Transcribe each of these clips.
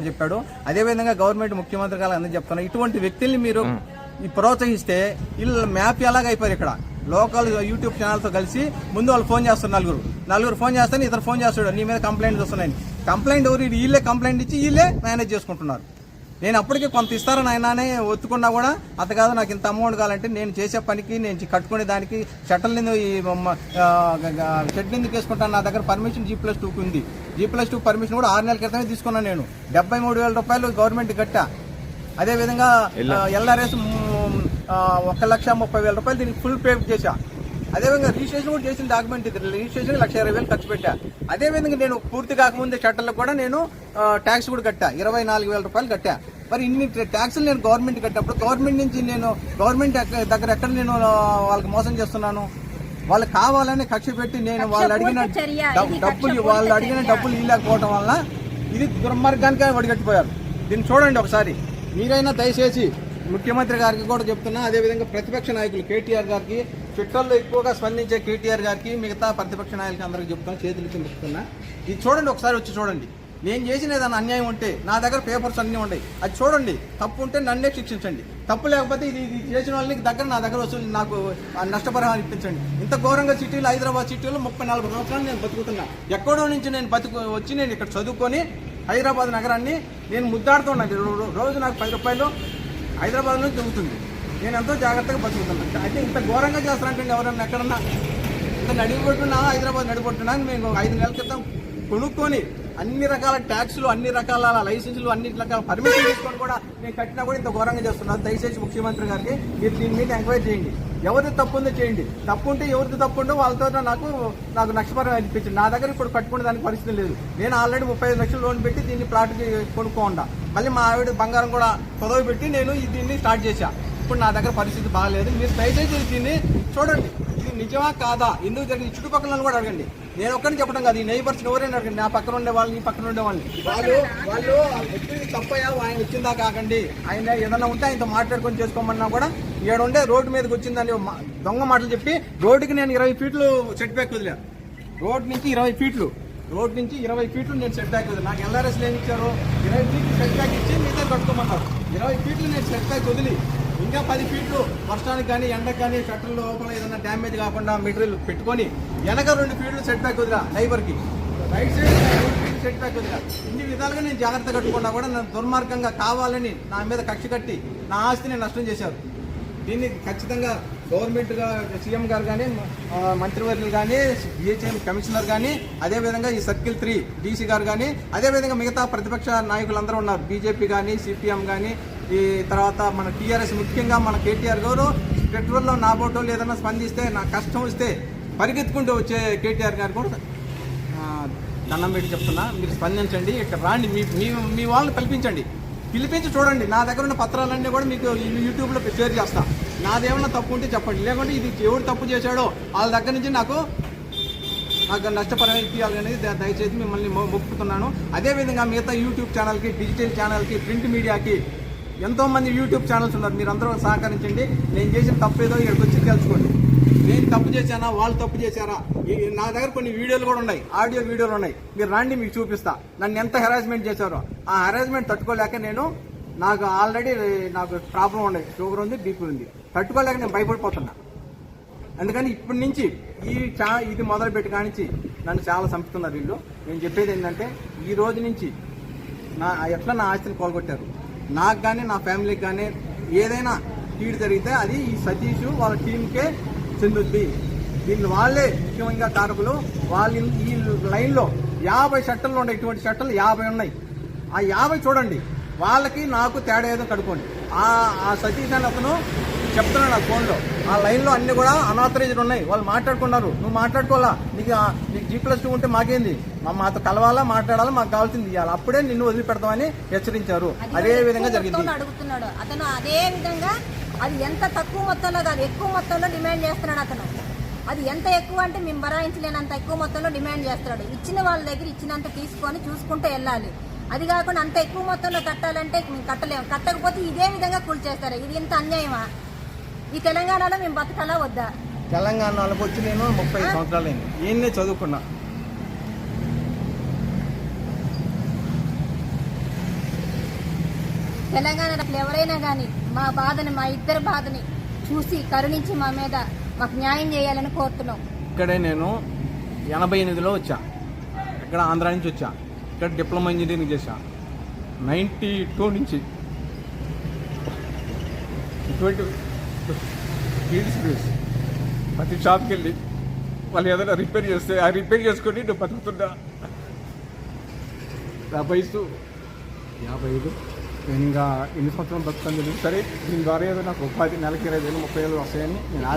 చెప్పాడు. అదేవిధంగా గవర్నమెంట్ ముఖ్యమంత్రి గారు అందరూ చెప్తున్నారు, ఇటువంటి వ్యక్తుల్ని మీరు ప్రోత్సహిస్తే వీళ్ళు మ్యాప్ ఎలాగ అయిపోయారు. ఇక్కడ లోకల్ యూట్యూబ్ ఛానల్తో కలిసి ముందు వాళ్ళు ఫోన్ చేస్తారు, నలుగురు ఫోన్ చేస్తాను, ఇతరు ఫోన్ చేస్తాడు, నీ మీద కంప్లైంట్స్ వస్తున్నాయి. కంప్లైంట్ ఎవరు? వీళ్ళే కంప్లైంట్ ఇచ్చి వీళ్ళే మేనేజ్ చేసుకుంటున్నారు. నేను అప్పటికే కొంత ఇస్తారని ఆయననే ఒత్తుకున్నా కూడా అంత కాదు, నాకు ఇంత అమౌంట్ కావాలంటే నేను చేసే పనికి నేను కట్టుకునే దానికి షట్టల్ షెడ్ ఎందుకు వేసుకుంటాను, నా దగ్గర పర్మిషన్ G+2 ఉంది. G+2 పర్మిషన్ కూడా 6 నెలల క్రితమే తీసుకున్నాను. నేను 73,000 రూపాయలు గవర్నమెంట్ కట్టా. అదేవిధంగా LRS 1,30,000 రూపాయలు దీనికి ఫుల్ పే చేశా. అదేవిధంగా రిజిస్ట్రేషన్ కూడా చేసిన డాక్యుమెంట్ ఇది, రిజిస్ట్రేషన్ 1,20,000 ఖర్చు పెట్టా. అదేవిధంగా నేను పూర్తి కాకముందే షట్టర్లకు కూడా నేను ట్యాక్స్ కూడా కట్టా, 24,000 రూపాయలు కట్టా. మరి ఇన్ని ట్యాక్సులు నేను గవర్నమెంట్ కట్టినప్పుడు గవర్నమెంట్ నుంచి నేను గవర్నమెంట్ దగ్గర ఎక్కడ నేను వాళ్ళకి మోసం చేస్తున్నాను? వాళ్ళకి కావాలని కక్ష పెట్టి నేను వాళ్ళు అడిగిన డబ్బులు ఇవ్వలేకపోవడం వల్ల ఇది దుర్మార్గానికి ఒడిగట్టిపోయారు. దీన్ని చూడండి ఒకసారి. మీరైనా దయచేసి ముఖ్యమంత్రి గారికి కూడా చెప్తున్నా, అదేవిధంగా ప్రతిపక్ష నాయకులు కేటీఆర్ గారికి, ట్విట్టర్లో ఎక్కువగా స్పందించే కేటీఆర్ గారికి, మిగతా ప్రతిపక్ష నాయకులకి అందరికి చెప్తున్నా, చేతులు చెప్తున్నా, ఇది చూడండి ఒకసారి, వచ్చి చూడండి. నేను చేసిన ఏదైనా అన్యాయం ఉంటే నా దగ్గర పేపర్స్ అన్నీ ఉన్నాయి, అది చూడండి. తప్పు ఉంటే నన్నే శిక్షించండి, తప్పు లేకపోతే ఇది చేసిన వాళ్ళకి నా దగ్గర వసూలు నాకు నష్టపరిహారం ఇప్పించండి. ఇంత ఘోరంగా సిటీలో, హైదరాబాద్ సిటీలో 30-40 సంవత్సరాలు నేను బతుకుతున్నా. ఎక్కడో నుంచి నేను వచ్చి నేను ఇక్కడ చదువుకొని హైదరాబాద్ నగరాన్ని నేను ముద్దాడుతున్నాను. రోజు నాకు 10 రూపాయలు హైదరాబాద్ నుంచి దొరుకుతుంది. నేను ఎంతో జాగ్రత్తగా బతుకుతున్నాను. అయితే ఇంత ఘోరంగా చేస్తానంటే ఎవరన్నా ఎక్కడన్నా ఇంత నడిపొట్టున్నా, హైదరాబాద్ నడిపొట్టున్నా మేము 5 నెలల క్రితం కొనుక్కొని అన్ని రకాల ట్యాక్సులు, అన్ని రకాల లైసెన్సులు, అన్ని రకాల పర్మిషన్ తీసుకొని కూడా నేను కట్టినా కూడా ఇంత ఘోరంగా చేస్తున్నారు. దయచేసి ముఖ్యమంత్రి గారికి మీరు దీని మీద ఎంక్వైరీ చేయండి. ఎవరిది తప్పు ఉందో చేయండి. తప్పు ఉంటే ఎవరిది తప్పు ఉందో వాళ్ళతో నాకు నష్టపరిహారం ఇప్పించండి. నా దగ్గర ఇప్పుడు కట్టుకునే దానికి పరిస్థితి లేదు. నేను ఆల్రెడీ 35 లక్షలు లోన్ పెట్టి దీన్ని ప్లాట్కి కొనుక్కోండా, మళ్ళీ మా ఆవిడ బంగారం కూడా చదవ పెట్టి నేను దీన్ని స్టార్ట్ చేశా. ఇప్పుడు నా దగ్గర పరిస్థితి బాగాలేదు. మీరు దయచేసి దీన్ని చూడండి, ఇది నిజమా కాదా, ఎందుకు జరిగింది, చుట్టుపక్కల కూడా అడగండి. నేను ఒక్కరిని చెప్పడం కాదు, ఈ నైబర్స్ ఎవరైనా అడగండి, నా పక్కన ఉండే వాళ్ళని, పక్కన ఉండే వాళ్ళని. వాళ్ళు తప్పయ్యా, ఆయన వచ్చిందా కాకండి, ఆయన ఏదన్నా ఉంటే ఆయనతో మాట్లాడుకొని చేసుకోమన్నా కూడా ఏడుండే రోడ్డు మీదకి వచ్చిందని దొంగ మాటలు చెప్పి రోడ్డుకి నేను 20 ఫీట్లు సెట్ బ్యాక్ వదిలే. రోడ్ నుంచి 20 ఫీట్లు నేను సెట్ బ్యాక్ వదిలే. నాకు LRS ఏమి ఇచ్చారు, 20 ఫీట్లు సెట్ బ్యాక్ ఇచ్చి మీతో కట్టుకోమన్నారు. 20 ఫీట్లు నేను సెట్ బ్యాక్ వదిలి ఇంకా 10 ఫీట్లు వర్షానికి కానీ ఎండకు కానీ షట్టర్ లోపల ఏదైనా డ్యామేజ్ కాకుండా మెటీరియల్ పెట్టుకొని వెనక 2 ఫీట్లు సెట్ బ్యాక్ వదిలా. నైబర్కి రైట్ సైడ్ 2 ఫీట్లు సెట్ బ్యాక్ వదిలా. ఇన్ని విధాలుగా నేను జాగ్రత్త కట్టుకున్నా కూడా నన్ను దుర్మార్గంగా కావాలని నా మీద కక్ష కట్టి నా ఆస్తిని నష్టం చేశారు. దీన్ని ఖచ్చితంగా గవర్నమెంట్గా సీఎం గారు కానీ, మంత్రివర్యులు కానీ, BHM కమిషనర్ కానీ, అదేవిధంగా ఈ సర్కిల్ 3 DC గారు కానీ, అదేవిధంగా మిగతా ప్రతిపక్ష నాయకులందరూ ఉన్నారు, BJP కానీ, CPM కానీ, ఈ తర్వాత మన TRS, ముఖ్యంగా మన కేటీఆర్ గారు ట్విట్టర్లో నా బోటోలు ఏదైనా స్పందిస్తే, నాకు కష్టం వస్తే పరిగెత్తుకుంటూ వచ్చే కేటీఆర్ గారు కూడా దండం పెట్టి చెప్తున్నా, మీరు స్పందించండి. ఇక్కడ రాండి, మీ వాళ్ళని పిలిపించి చూడండి. నా దగ్గర ఉన్న పత్రాలన్నీ కూడా మీకు యూట్యూబ్లో షేర్ చేస్తా. నాదేమన్నా తప్పు ఉంటే చెప్పండి, లేకుంటే ఇది ఎవరు తప్పు చేశాడో వాళ్ళ దగ్గర నుంచి నాకు నష్టపరిహారం ఇవ్వాలనేది దయచేసి మిమ్మల్ని మొక్కుతున్నాను. అదేవిధంగా మిగతా యూట్యూబ్ ఛానల్కి, డిజిటల్ ఛానల్కి, ప్రింట్ మీడియాకి ఎంతోమంది యూట్యూబ్ ఛానల్స్ ఉన్నారు, మీరు అందరూ సహకరించండి. నేను చేసిన తప్పు ఏదో ఇక్కడికి వచ్చి తెలుసుకోండి. నేను తప్పు చేశానా, వాళ్ళు తప్పు చేశారా, నా దగ్గర కొన్ని వీడియోలు కూడా ఉన్నాయి, ఆడియో వీడియోలు ఉన్నాయి. మీరు రండి, మీకు చూపిస్తా నన్ను ఎంత హెరాస్మెంట్ చేశారో. ఆ హెరాస్మెంట్ తట్టుకోలేక నాకు ఆల్రెడీ నాకు ప్రాబ్లం ఉన్నాయి, షుగర్ ఉంది, BP ఉంది, తట్టుకోలేక నేను భయపడిపోతున్నా. అందుకని ఇప్పటి నుంచి ఇది మొదలు పెట్టి కానించి నన్ను చాలా చంపుతున్నారు వీళ్ళు. నేను చెప్పేది ఏంటంటే, ఈ రోజు నుంచి ఎట్లా నా ఆస్తిని కోల్గొట్టారు, నాకు కానీ నా ఫ్యామిలీకి కానీ ఏదైనా కీడు జరిగితే అది ఈ సతీష్ వాళ్ళ టీంకే చెందుద్ది. దీన్ని వాళ్ళే ముఖ్యంగా కారకులు. వాళ్ళు ఈ లైన్లో 50 షట్టర్లు ఉన్నాయి, ఇటువంటి షట్టర్లు 50 ఉన్నాయి. ఆ 50 చూడండి, వాళ్ళకి నాకు తేడా ఏదో కడుకోండి. ఆ సతీష్ అని అతను చెప్తున్నాడు నా ఫోన్లో, ఆ లైన్లో అన్ని కూడా అనాథరైజ్డ్ ఉన్నాయి. వాళ్ళు మాట్లాడుకున్నారు, నువ్వు మాట్లాడుకోవాలా, నీకు G+2 ఉంటే మాకేంది, మాతో కలవాలా, మాట్లాడాలా, మాకు కావాల్సింది ఇవ్వాలి, అప్పుడే నిన్ను వదిలిపెడతామని హెచ్చరించారు. అదే విధంగా జరిగింది. అడుగుతున్నాడు అతను, అదే విధంగా అది ఎంత తక్కువ మొత్తంలో కాదు, ఎక్కువ మొత్తంలో డిమాండ్ చేస్తున్నాడు అతను. అది ఎంత ఎక్కువ అంటే మేము భరాయించలేనంత ఎక్కువ మొత్తంలో డిమాండ్ చేస్తున్నాడు. ఇచ్చిన వాళ్ళ దగ్గర ఇచ్చినంత తీసుకొని చూసుకుంటూ వెళ్ళాలి. అది కాకుండా అంత ఎక్కువ మొత్తంలో కట్టాలంటే మేము కట్టలేము. కట్టకపోతే ఇదే విధంగా కూల్చేస్తారు. ఇది ఎంత అన్యాయమా? ఈ తెలంగాణలో మేము బతకాలా వద్దా? తెలంగాణలోకి వచ్చి నేను 35 సంవత్సరాలు అయింది, ఈయన్నే చదువుకున్నా. తెలంగాణ రాష్ట్రంలో ఎవరైనా కానీ మా బాధని, మా ఇద్దరి బాధని చూసి కరుణించి మా మీద మాకు న్యాయం చేయాలని కోరుతున్నాం. ఇక్కడే నేను 88లో వచ్చా, ఇక్కడ ఆంధ్ర నుంచి వచ్చా, ఇక్కడ డిప్లొమా ఇంజనీరింగ్ చేశా. 92 నుంచి ఇటువంటి ప్రతి షాప్కి వెళ్ళి వాళ్ళు ఏదైనా రిపేర్ చేస్తే ఆ రిపేర్ చేసుకొని నువ్వు బతుకుతున్నా. నా వయసు 55. నేను ఇంకా ఎన్ని సంవత్సరాలు బతుకుతాను తెలియదు. సరే, దీని ద్వారా ఏదో నాకు ఉపాధి నెలకి 20,000 30,000 వస్తాయని నేను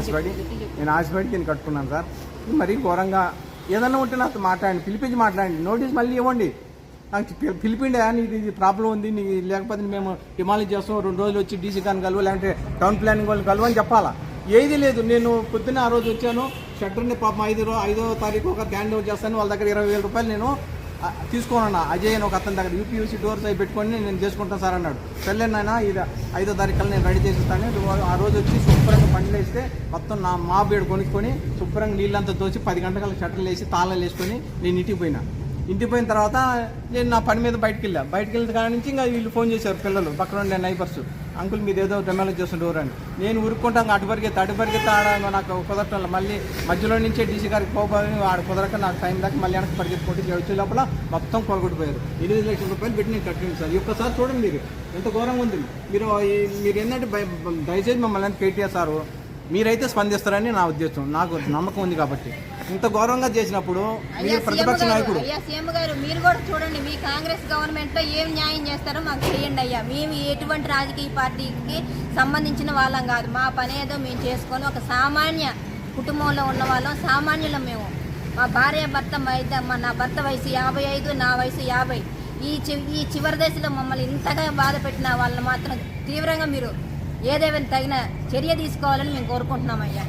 ఆశపడి దీన్ని కట్టుకున్నాను సార్. మరీ ఘోరంగా ఏదన్నా ఉంటే నాతో మాట్లాడండి, పిలిపించి మాట్లాడండి, నోటీస్ మళ్ళీ ఇవ్వండి. నాకు పిలిపిండే నీకు ఇది ప్రాబ్లం ఉంది, నీకు లేకపోతే మేము డిమాలిష్ చేస్తాం, 2 రోజులు వచ్చి డీసీ గారిని కలువ, లేదంటే టౌన్ ప్లానింగ్ వాళ్ళని కలువ అని చెప్పాలా. ఏది లేదు. నేను పొద్దున్న ఆ రోజు వచ్చాను, షట్టర్ని పాపం 5వ తారీఖు ఒక హ్యాండ్ ఓవర్ చేస్తాను. వాళ్ళ దగ్గర 20,000 రూపాయలు నేను తీసుకోనన్నా. అజయ్ అని ఒక అతని దగ్గర యూపీయూసీ డోర్స్ అవి పెట్టుకొని నేను చేసుకుంటాను సార్ అన్నాడు. సర్లేనైనా ఇది 5వ తారీఖు నేను రెడీ చేసిస్తాను. ఆ రోజు వచ్చి శుభ్రంగా పండ్లు వేస్తే మొత్తం నా మా బేడు కొనుక్కొని శుభ్రంగా నీళ్ళంతా దోచి 10 గంటల షట్టర్లు వేసి తాళాలు వేసుకొని నేను ఇంటికి పోయినా. ఇంటికి పోయిన తర్వాత నేను నా పని మీద బయటకు వెళ్ళిన కాడ నుంచి ఇంకా వీళ్ళు ఫోన్ చేశారు పిల్లలు, పక్కన ఉండే నైబర్స్, అంకుల్ మీరు ఏదో డెమాలిష్ చేస్తుండేవారు అని. నేను ఊరుకుంటాను, అటు పరిగెత్తి నాకు కుదరటం. మళ్ళీ మధ్యలో నుంచే డీసీ గారికి పోవాలి, ఆడ కుదరక నాకు టైం దాకా మళ్ళీ వెనక్కి పరిగెత్తుకుంటే వచ్చే లోపల మొత్తం కొలగొట్టిపోయారు. 8 లక్షల రూపాయలు పెట్టి నేను కట్టింది సార్. ఒక్కసారి చూడండి మీరు ఎంత ఘోరంగా ఉంది. మీరు ఏంటంటే దయచేసి మమ్మల్ని కేటీఆర్ సారు మీరైతే స్పందిస్తారని నా ఉద్దేశం, నాకు నమ్మకం ఉంది. కాబట్టి ఇంత గౌరవంగా చేసినప్పుడు మీరు ప్రతిపక్ష నాయకుడు. అయ్యా సీఎం గారు, మీరు కూడా చూడండి, మీ కాంగ్రెస్ గవర్నమెంట్ లో ఏం న్యాయం చేస్తారో మాకు చేయండి అయ్యా. మేము ఎటువంటి రాజకీయ పార్టీకి సంబంధించిన వాళ్ళం కాదు. మా పని ఏదో మేము చేసుకొని ఒక సామాన్య కుటుంబంలో ఉన్న వాళ్ళం, సామాన్యులం మేము. మా భార్య భర్త నా భర్త వయసు 55, నా వయసు 50. ఈ చివరి దశలో మమ్మల్ని ఇంతగా బాధ పెట్టిన వాళ్ళని మాత్రం తీవ్రంగా మీరు ఏదేమైనా తగిన చర్య తీసుకోవాలని మేము కోరుకుంటున్నామయ్యా.